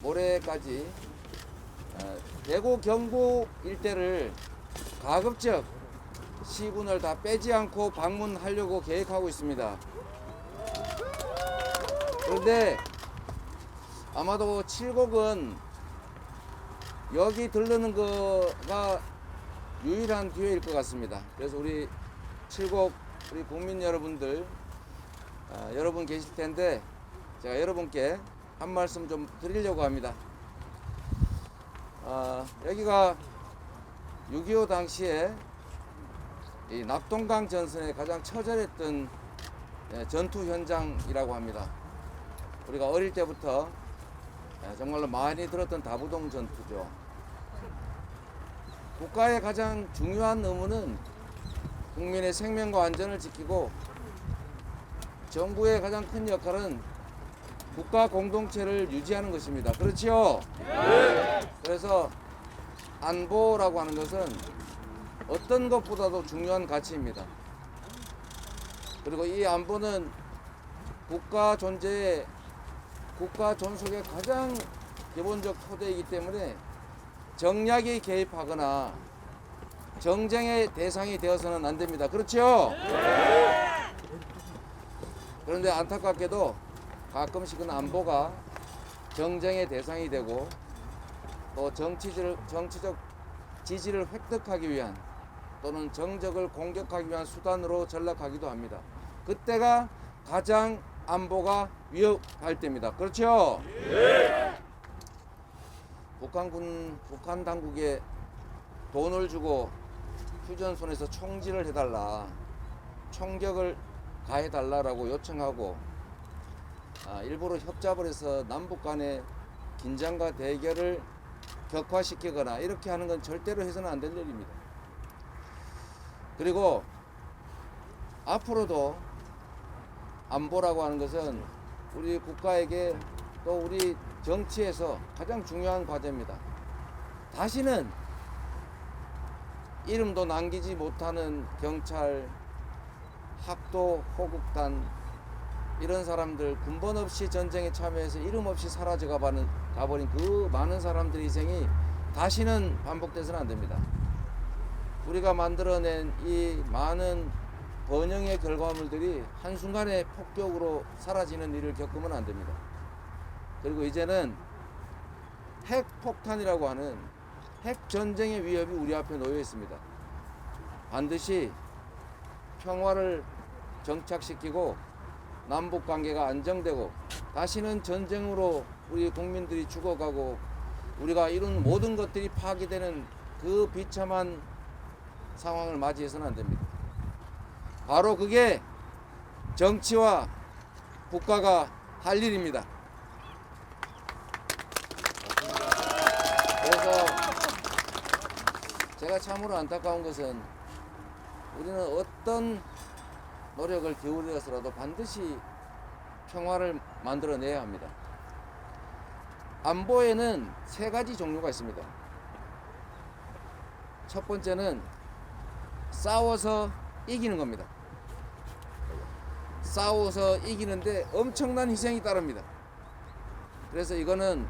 모레까지 대구 경북 일대를 가급적 시군을 다 빼지 않고 방문하려고 계획하고 있습니다. 그런데 아마도 칠곡은 여기 들르는 거가 유일한 기회일 것 같습니다. 그래서 우리 칠곡 우리 국민 여러분들 여러분 계실 텐데 제가 여러분께 한 말씀 좀 드리려고 합니다. 여기가 6.25 당시에 이 낙동강 전선에 가장 처절했던 전투 현장이라고 합니다. 우리가 어릴 때부터 정말로 많이 들었던 다부동 전투죠. 국가의 가장 중요한 의무는 국민의 생명과 안전을 지키고, 정부의 가장 큰 역할은 국가 공동체를 유지하는 것입니다. 그렇지요? 네. 그래서 안보라고 하는 것은 어떤 것보다도 중요한 가치입니다. 그리고 이 안보는 국가 존재의, 국가 존속의 가장 기본적 토대이기 때문에 정략이 개입하거나 정쟁의 대상이 되어서는 안 됩니다. 그렇죠? 네. 그런데 안타깝게도 가끔씩은 안보가 정쟁의 대상이 되고 또 정치적 지지를 획득하기 위한 또는 정적을 공격하기 위한 수단으로 전락하기도 합니다. 그때가 가장 안보가 위협할 때입니다. 그렇죠? 네. 북한 당국에 돈을 주고 휴전선에서 총질을 해달라, 총격을 가해달라라고 요청하고 일부러 협잡을 해서 남북 간의 긴장과 대결을 격화시키거나 이렇게 하는 건 절대로 해서는 안 될 일입니다. 그리고 앞으로도 안보라고 하는 것은 우리 국가에게 또 우리 정치에서 가장 중요한 과제입니다. 다시는 이름도 남기지 못하는 경찰, 학도, 호국단 이런 사람들, 군번 없이 전쟁에 참여해서 이름 없이 사라져 가버린 그 많은 사람들의 희생이 다시는 반복돼서는 안 됩니다. 우리가 만들어낸 이 많은 번영의 결과물들이 한순간에 폭격으로 사라지는 일을 겪으면 안 됩니다. 그리고 이제는 핵폭탄이라고 하는 핵전쟁의 위협이 우리 앞에 놓여 있습니다. 반드시 평화를 정착시키고 남북관계가 안정되고 다시는 전쟁으로 우리 국민들이 죽어가고 우리가 이룬 모든 것들이 파괴되는 그 비참한 상황을 맞이해서는 안 됩니다. 바로 그게 정치와 국가가 할 일입니다. 그래서 제가 참으로 안타까운 것은 우리는 어떤 노력을 기울여서라도 반드시 평화를 만들어내야 합니다. 안보에는 세 가지 종류가 있습니다. 첫 번째는 싸워서 이기는 겁니다. 싸워서 이기는데 엄청난 희생이 따릅니다. 그래서 이거는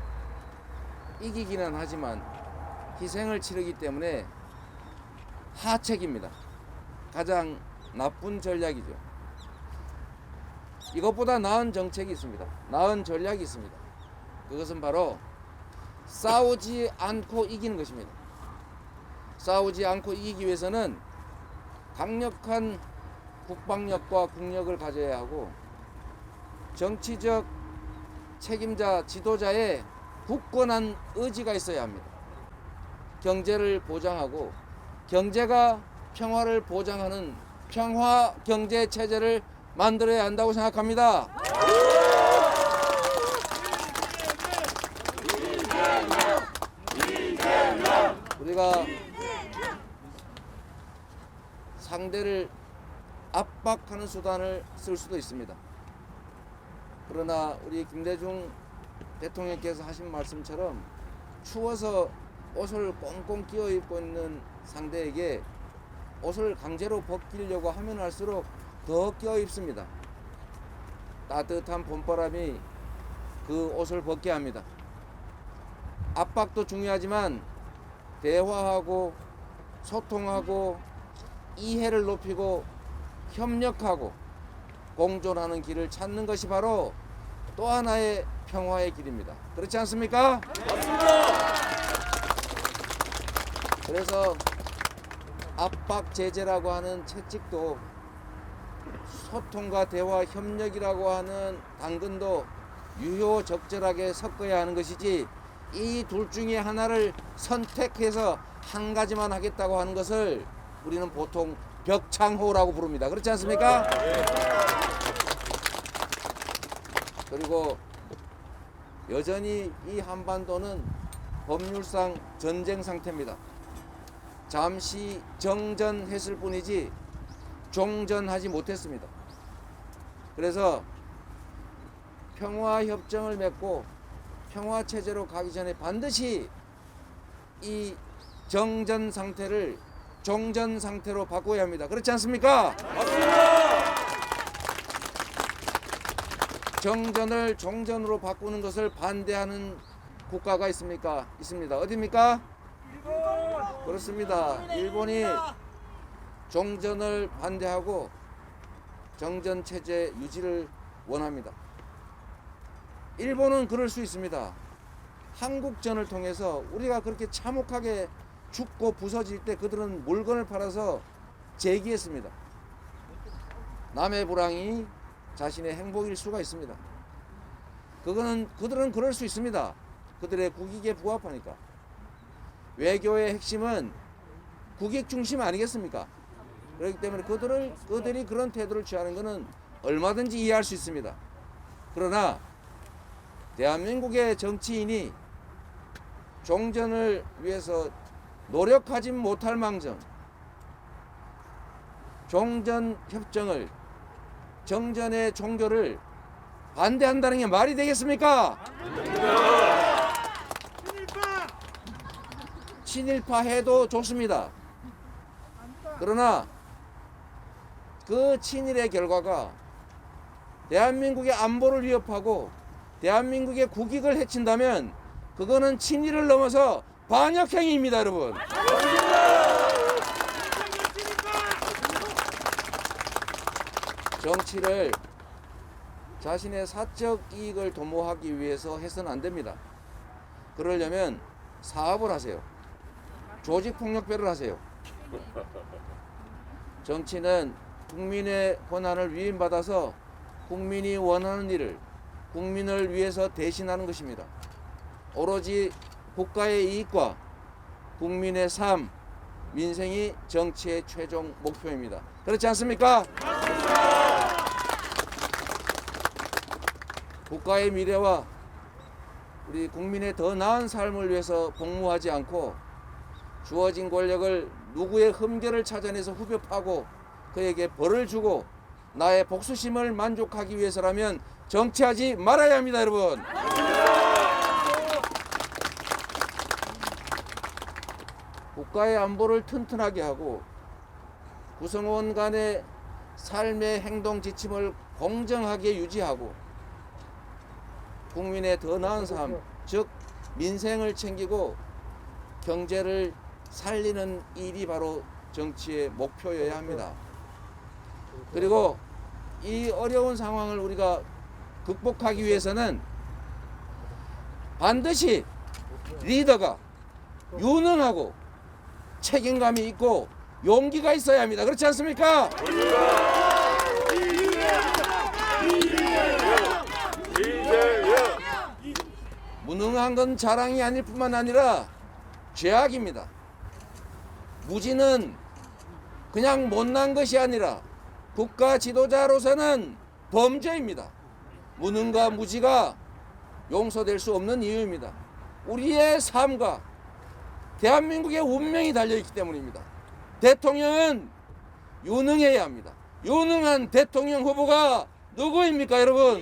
이기기는 하지만 희생을 치르기 때문에 하책입니다. 가장 나쁜 전략이죠. 이것보다 나은 정책이 있습니다. 나은 전략이 있습니다. 그것은 바로 싸우지 않고 이기는 것입니다. 싸우지 않고 이기기 위해서는 강력한 국방력과 국력을 가져야 하고 정치적 책임자, 지도자의 굳건한 의지가 있어야 합니다. 경제를 보장하고 경제가 평화를 보장하는 평화 경제 체제를 만들어야 한다고 생각합니다. 우리가 상대를 압박하는 수단을 쓸 수도 있습니다. 그러나 우리 김대중 대통령께서 하신 말씀처럼 추워서 옷을 꽁꽁 끼워 입고 있는 상대에게 옷을 강제로 벗기려고 하면 할수록 더 끼워 입습니다. 따뜻한 봄바람이 그 옷을 벗게 합니다. 압박도 중요하지만 대화하고 소통하고 이해를 높이고 협력하고 공존하는 길을 찾는 것이 바로 또 하나의 평화의 길입니다. 그렇지 않습니까? 맞습니다. 그래서 압박 제재라고 하는 채찍도 소통과 대화 협력이라고 하는 당근도 유효적절하게 섞어야 하는 것이지, 이 둘 중에 하나를 선택해서 한 가지만 하겠다고 하는 것을 우리는 보통 벽창호라고 부릅니다. 그렇지 않습니까? 그리고 여전히 이 한반도는 법률상 전쟁 상태입니다. 잠시 정전했을 뿐이지 종전하지 못했습니다. 그래서 평화협정을 맺고 평화체제로 가기 전에 반드시 이 정전 상태를 종전 상태로 바꿔야 합니다. 그렇지 않습니까? 맞습니다. 정전을 종전으로 바꾸는 것을 반대하는 국가가 있습니까? 있습니다. 어디입니까? 일본. 그렇습니다. 일본이 종전을 반대하고 정전 체제 유지를 원합니다. 일본은 그럴 수 있습니다. 한국전을 통해서 우리가 그렇게 참혹하게 죽고 부서질 때 그들은 물건을 팔아서 재기했습니다. 남의 불황이 자신의 행복일 수가 있습니다. 그들은 그럴 수 있습니다. 그들의 국익에 부합하니까. 외교의 핵심은 국익 중심 아니겠습니까? 그렇기 때문에 그들이 그런 태도를 취하는 것은 얼마든지 이해할 수 있습니다. 그러나 대한민국의 정치인이 종전을 위해서 노력하지 못할 망정 종전협정을, 정전의 종교를 반대한다는 게 말이 되겠습니까? 친일파 해도 좋습니다. 그러나 그 친일의 결과가 대한민국의 안보를 위협하고 대한민국의 국익을 해친다면 그거는 친일을 넘어서 반역행위입니다, 여러분. 정치를 자신의 사적 이익을 도모하기 위해서 해서는 안 됩니다. 그러려면 사업을 하세요. 조직폭력배를 하세요. 정치는 국민의 권한을 위임받아서 국민이 원하는 일을 국민을 위해서 대신하는 것입니다. 오로지 국가의 이익과 국민의 삶, 민생이 정치의 최종 목표입니다. 그렇지 않습니까? 국가의 미래와 우리 국민의 더 나은 삶을 위해서 복무하지 않고 주어진 권력을 누구의 흠결을 찾아내서 후벼 파고 그에게 벌을 주고 나의 복수심을 만족하기 위해서라면 정치하지 말아야 합니다, 여러분. 국가의 안보를 튼튼하게 하고 구성원 간의 삶의 행동 지침을 공정하게 유지하고 국민의 더 나은 삶, 즉 민생을 챙기고 경제를 살리는 일이 바로 정치의 목표여야 합니다. 그리고 이 어려운 상황을 우리가 극복하기 위해서는 반드시 리더가 유능하고 책임감이 있고 용기가 있어야 합니다. 그렇지 않습니까? 무능한 건 자랑이 아닐 뿐만 아니라 죄악입니다. 무지는 그냥 못난 것이 아니라 국가 지도자로서는 범죄입니다. 무능과 무지가 용서될 수 없는 이유입니다. 우리의 삶과 대한민국의 운명이 달려있기 때문입니다. 대통령은 유능해야 합니다. 유능한 대통령 후보가 누구입니까, 여러분?